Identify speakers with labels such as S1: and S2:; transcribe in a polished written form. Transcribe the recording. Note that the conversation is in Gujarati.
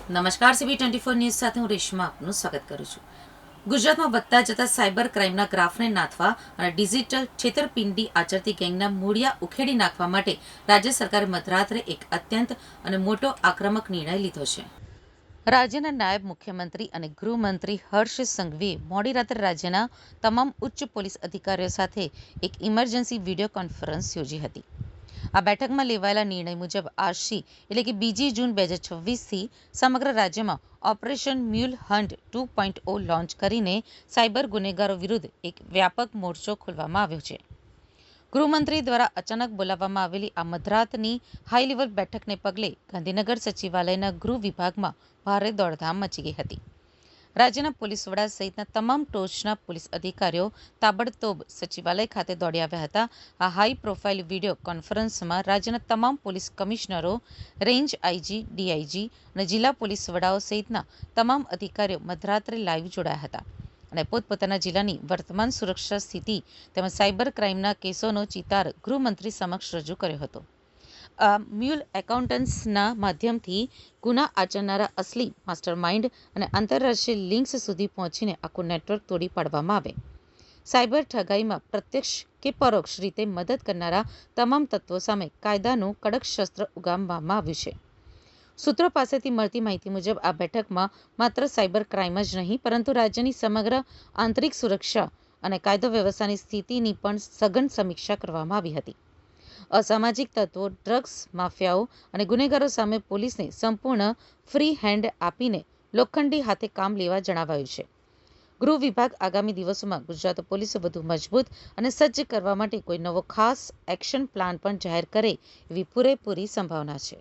S1: નમસ્કાર, CB24 ન્યૂઝ સાથે હું રેશમા આપનું સ્વાગત કરું છું. ગુજરાતમાં વધતા જતા સાયબર ક્રાઇમના ગ્રાફને નાથવા અને ડિજિટલ છેતરપિંડી આચરતી ગેંગના મૂળિયા ઉખેડી નાખવા માટે રાજ્ય સરકારે મધરાત્રે એક અત્યંત અને મોટો આક્રમક નિર્ણય લીધો છે. રાજ્યના નાયબ મુખ્યમંત્રી અને ગૃહમંત્રી હર્ષ સંઘવીએ મોડી રાત્રે રાજ્યના તમામ ઉચ્ચ પોલીસ અધિકારીઓ સાથે એક ઇમરજન્સી વિડીયો કોન્ફરન્સ યોજી હતી. આ બેઠકમાં લેવાયેલા નિર્ણય મુજબ આજથી એટલે કે 2 જૂન 2026થી સમગ્ર રાજ્યમાં ઓપરેશન મ્યુલ હન્ટ 2.0 લોન્ચ કરીને સાયબર ગુનેગારો વિરુદ્ધ એક વ્યાપક મોરચો ખોલવામાં આવ્યો છે. ગૃહમંત્રી દ્વારા અચાનક બોલાવવામાં આવેલી આ મધરાતની હાઈ લેવલ બેઠકને પગલે ગાંધીનગર સચિવાલયના ગૃહ વિભાગમાં ભારે દોડધામ મચી ગઈ હતી. રાજ્યના પોલીસ વડા સહિતના તમામ ટોચના પોલીસ અધિકારીઓ તાબડતોબ સચિવાલય ખાતે દોડી આવ્યા હતા. આ હાઈ પ્રોફાઇલ વિડીયો કોન્ફરન્સમાં રાજ્યના તમામ પોલીસ કમિશનરો, રેન્જ આઈજી, ડીઆઈજી અને જિલ્લા પોલીસ વડાઓ સહિતના તમામ અધિકારીઓ મધરાત્રે લાઈવ જોડાયા હતા અને પોતપોતાના જિલ્લાની વર્તમાન સુરક્ષા સ્થિતિ તેમજ સાયબર ક્રાઇમના કેસોનો ચિતાર ગૃહમંત્રી સમક્ષ રજૂ કર્યો હતો. આ મ્યુલ એકાઉન્ટન્ટ્સના માધ્યમથી ગુના આચરનારા અસલી માસ્ટર માઇન્ડ અને આંતરરાષ્ટ્રીય લિંક્સ સુધી પહોંચીને આખું નેટવર્ક તોડી પાડવામાં આવે. સાયબર ઠગાઈમાં પ્રત્યક્ષ કે પરોક્ષ રીતે મદદ કરનારા તમામ તત્વો સામે કાયદાનું કડક શસ્ત્ર ઉગામવામાં આવ્યું છે. સૂત્રો પાસેથી મળતી માહિતી મુજબ આ બેઠકમાં માત્ર સાયબર ક્રાઇમ જ નહીં પરંતુ રાજ્યની સમગ્ર આંતરિક સુરક્ષા અને કાયદો વ્યવસ્થાની સ્થિતિની પણ સઘન સમીક્ષા કરવામાં આવી હતી. અસામાજિક તત્વો, ડ્રગ્સ માફિયાઓ અને ગુનેગારો સામે પોલીસને સંપૂર્ણ ફ્રી હેન્ડ આપીને લોખંડી હાથે કામ લેવા જણાવાયું છે. ગૃહ વિભાગ આગામી દિવસોમાં ગુજરાત પોલીસ વધુ મજબૂત અને સજ્જ કરવા માટે કોઈ નવો ખાસ એક્શન પ્લાન પણ જાહેર કરે એવી પૂરેપૂરી સંભાવના છે.